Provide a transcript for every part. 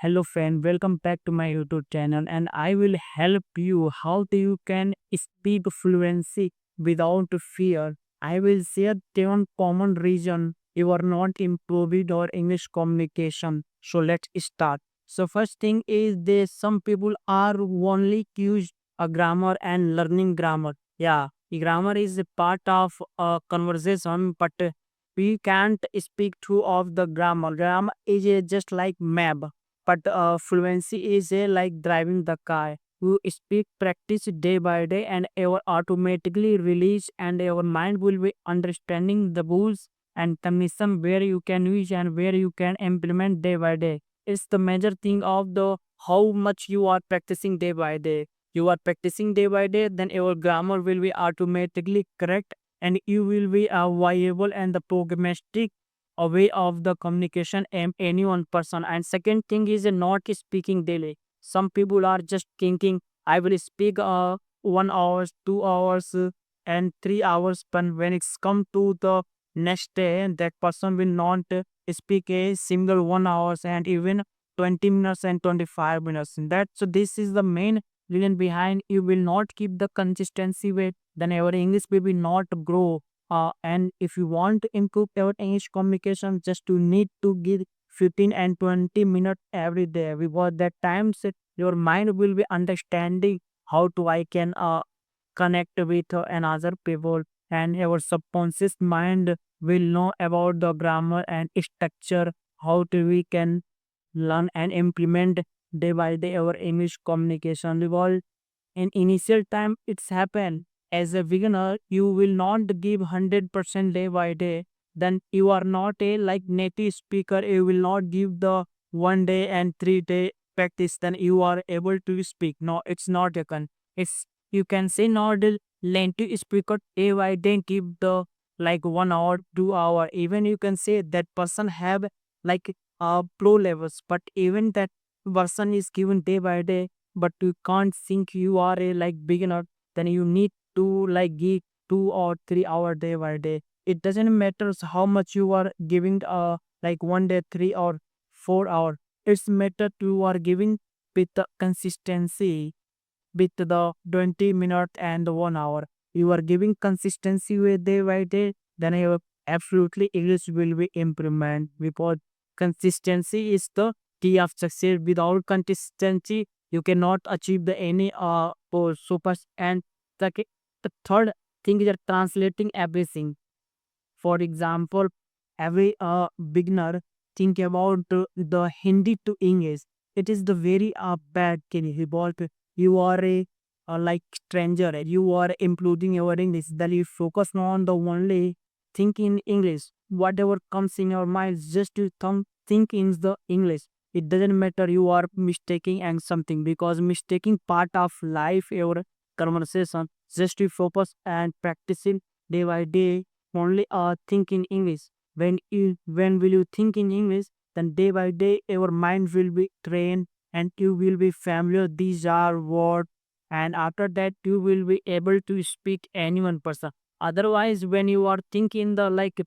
Hello friend, welcome back to my YouTube channel and I will help you how to you can speak fluency without fear. I will share 10 common reason you are not improving or English communication. So let's start. So first thing is this some people are only use a grammar and learning grammar. Yeah, grammar is a part of a conversation but we can't speak through of the grammar. Grammar is just like map but fluency is like driving the car. You speak practice day by day and your automatically release and your mind will be understanding the rules and commission where you can use and where you can implement day by day. It's the major thing of the how much you are practicing day by day. You are practicing day by day, then your grammar will be automatically correct and you will be viable and the programmatic a way of the communication and any one person. And second thing is not speaking daily. Some people are just thinking I will speak 1 hours 2 hours and 3 hours, but when it's come to the next day that person will not speak a single 1 hours and even 20 minutes and 25 minutes in that. So this is the main reason behind you will not keep the consistency with then our English will be not grow. And if you want to improve your English communication, just you need to give 15 and 20 minutes every day because that times your mind will be understanding how to I can connect with another people and our subconscious mind will know about the grammar and structure how to we can learn and implement day by day our English communication because in initial time it's happened as a beginner you will not give 100% day by day, then you are not a like native speaker, you will not give the 1 day and 3 day practice then you are able to speak. No, it's not a con, it's you can say not the native speaker day by day give the like 1 hour 2 hour, even you can say that person have like pro levels but even that person is given day by day but you can't think you are a like beginner, then you need to like give 2 or 3 hour day by day. It doesn't matter how much you are giving like 1 day 3 or 4 hour. It's matter you are giving with the consistency with the 20 minutes and 1 hour. You are giving consistency with day by day, then you absolutely English will be improvement because consistency is the key of success. Without consistency, you cannot achieve the any super. And the third thing is that translating everything. For example, every beginner think about the Hindi to English. It is the very bad thing because you are a like stranger and you are improving your English. Then you focus on the only think in English. Whatever comes in your mind, just you think in the English. It doesn't matter you are mistaking and something because mistaking part of life, your conversation. Just you focus and practicing day by day only think in English. When will you think in English? Then day by day your mind will be trained and you will be familiar. These are words, and after that you will be able to speak any one person. Otherwise, when you are thinking the like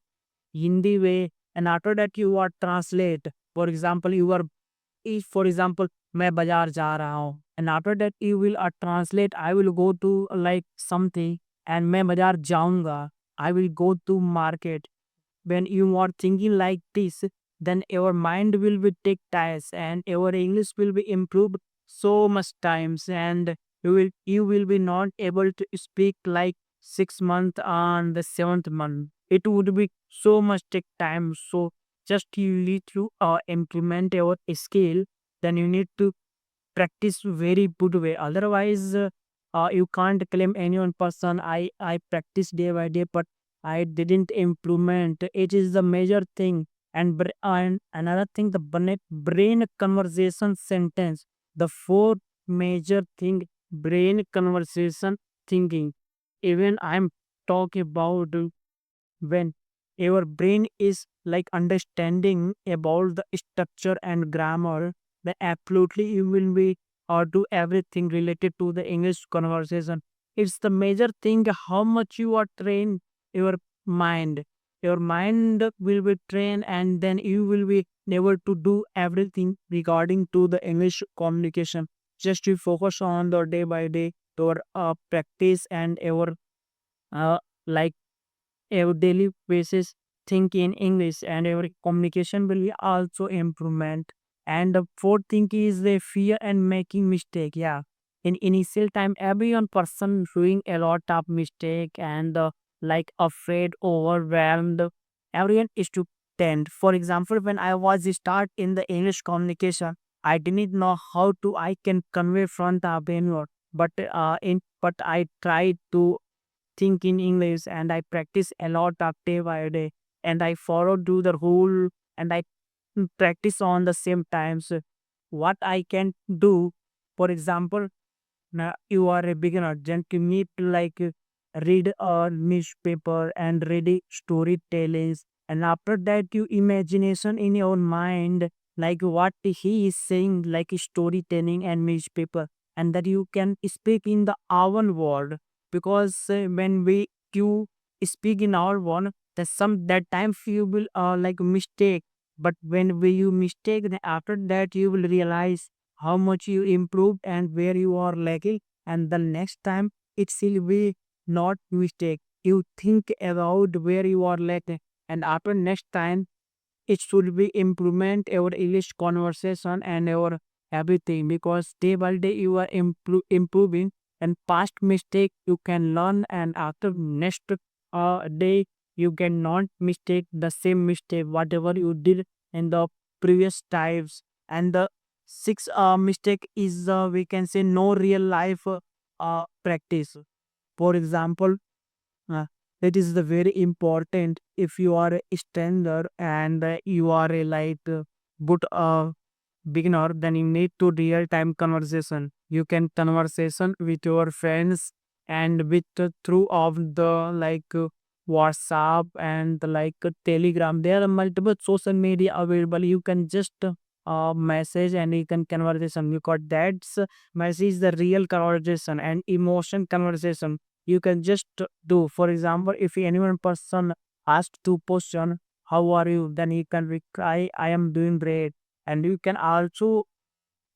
Hindi way, and after that you are translate. For example, you are if for example मैं बाजार जा रहा हूँ and after that you will translate I will go to like something and मैं बाजार जाऊंगा I will go to market. When you are thinking like this, then your mind will be take times and your English will be improved so much times and you will be not able to speak like 6 months on the seventh month. It would be so much take time. So just you need to implement your skill, then you need to practice very good way. Otherwise, you can't claim any one person. I practice day by day, but I didn't implement. It is the major thing. And another thing, the brain conversation sentence. The fourth major thing, brain conversation thinking. Even I'm talking about when your brain is like understanding about the structure and grammar, then absolutely you will be or do everything related to the English conversation. It's the major thing how much you are trained your mind. Your mind will be trained and then you will be never to do everything regarding to the English communication. Just to focus on the day by day our practice and our uh, like our daily basis think in English, and our communication will be also improvement. And the fourth thing is the fear and making mistake. Yeah, in initial time, every one person doing a lot of mistake and like afraid, overwhelmed. Everyone is to tend. For example, when I was start in the English communication, I didn't know how to I can convey front of anyone, but I tried to think in English, and I practice a lot of day by day, and I follow do the rule, and I practice on the same times. What I can do, for example, now you are a beginner, then you need to read a newspaper and read storytellings, and after that you imagination in your mind like what he is saying like storytelling and newspaper, and that you can speak in the own word. Because when we you speak in our word, that time you will like mistake, but when you mistake, then after that you will realize how much you improved and where you are lacking, and the next time it will be not mistake. You think about where you are lacking, and after next time it should be improvement our English conversation and our everything, because day by day you are improving, and past mistake you can learn, and after next day you cannot mistake the same mistake whatever you did in the previous times. And the sixth mistake is we can say no real life practice. For example, uh, it is the very important if you are a standard and you are a good beginner, then you need to real time conversation. You can conversation with your friends and with through of the WhatsApp and Telegram. There are multiple social media available. You can just message and you can conversation, because that's message the real conversation and emotion conversation. You can just do. For example, if anyone person asks two question, how are you? Then you can reply, I am doing great. And you can also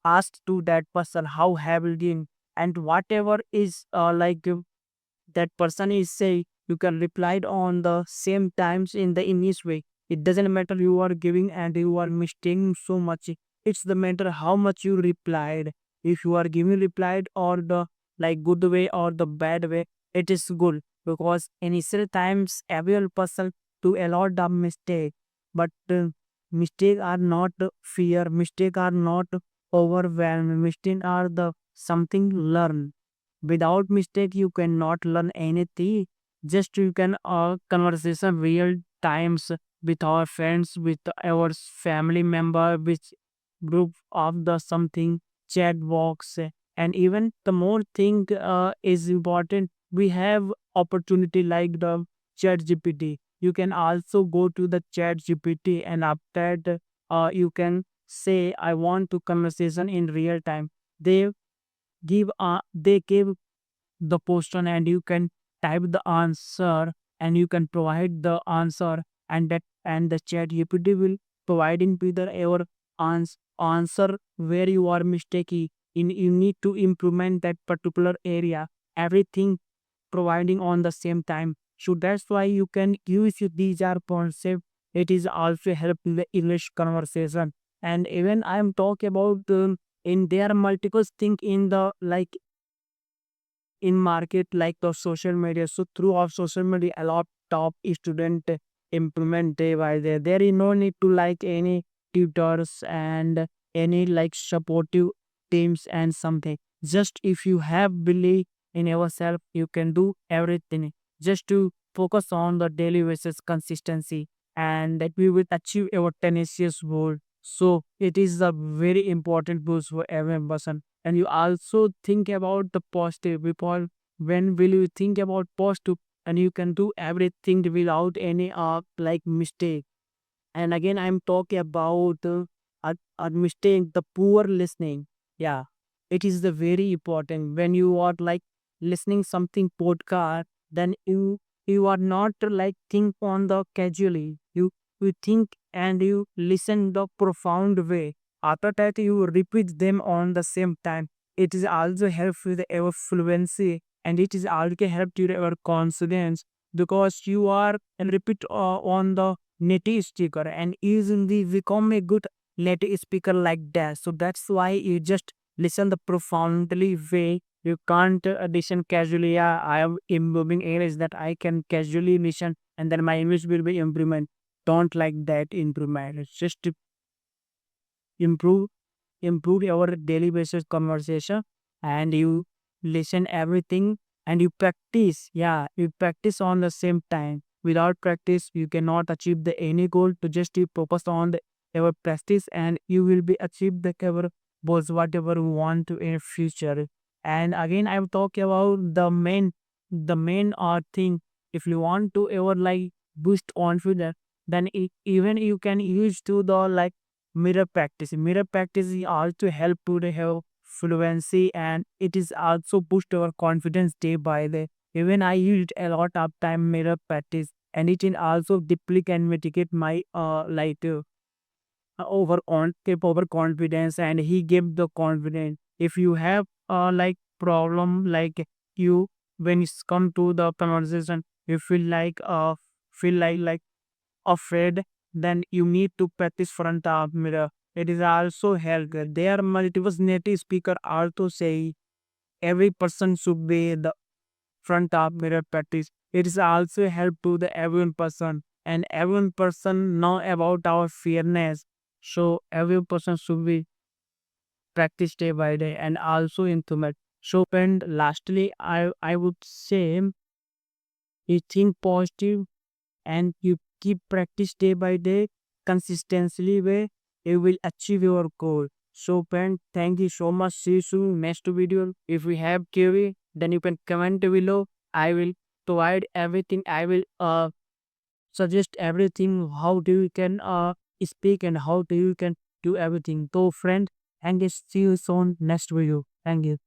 ask to that person how have you been, and whatever is that person is say, you can reply it on the same times in the English way. It doesn't matter you are giving and you are mistaking so much. It's the matter how much you replied. If you are giving replied or the good way or the bad way, it is good, because initial times every person do a lot of mistake. But mistake are not fear, mistake are not overwhelm, mistake are the something learn. Without mistake you cannot learn anything. Just you can conversation real times with our friends, with our family member, with group of the something chat box. And even the more thing is important, we have opportunity like the chat gpt. You can also go to the chat gpt, and after that you can say I want to conversation in real time. They they give the question, and you can type the answer, and you can provide the answer, and the chat GPT will providing with the your answer where you are mistaken in. You need to implement that particular area, everything providing on the same time. So that's why you can use these are concept. It is also help in the English conversation. And even I am talk about in there are multiple thing in the in market like the social media. So through our social media, a lot of student implement day by day. There is no need to any tutors and any supportive teams and something. Just if you have belief in yourself, you can do everything. Just to focus on the daily basis consistency, and that we will achieve our tenacious goal. So it is a very important boost for every person. And you also think about the positive people. When will you think about positive, and you can do everything without any mistake. And again I'm talking about a mistake, the poor listening. Yeah, it is the very important. When you are listening something podcast, then you are not think on the casually. You think and you listen the profound way. After that, you repeat them on the same time. It is also help with our fluency, and it is also help to our confidence because you are and repeat on the native speaker and easily become a good native speaker like that. So that's why you just listen the profoundly way. You can't listen casually. Yeah, I am improving English that I can casually listen and then my English will be improvement. Don't like that improvement. It's just to improve improve your daily basis conversation, and you listen everything and you practice. Yeah, you practice on the same time. Without practice you cannot achieve the any goal. To just you focus on the your practice and you will be achieve the cover goals whatever you want to in future. And again I will talk about the main thing. If you want to ever like boost confidence, then even you can use to the like mirror practice is also help to the have fluency, and it is also boost our confidence day by day. Even I used a lot of time mirror practice, and it can also deeply can mitigate my keep over confidence, and he gave the confidence. If you have like problem like you when it's come to the conversation, you feel like afraid, then you need to practice front of mirror. It is also help. There multiple native speaker also say every person should be the front of mirror practice. It is also help to the everyone person, and everyone person know about our fairness. So every person should be practice day by day and also intimate. So and lastly I would say you think positive and you keep practice day by day consistently way, you will achieve your goal. So friend, thank you so much. See you soon next video. If we have query, then you can comment below. I will provide everything. I will suggest everything how do you can speak and how do you can do everything. So friend, and see you soon next video. Thank you.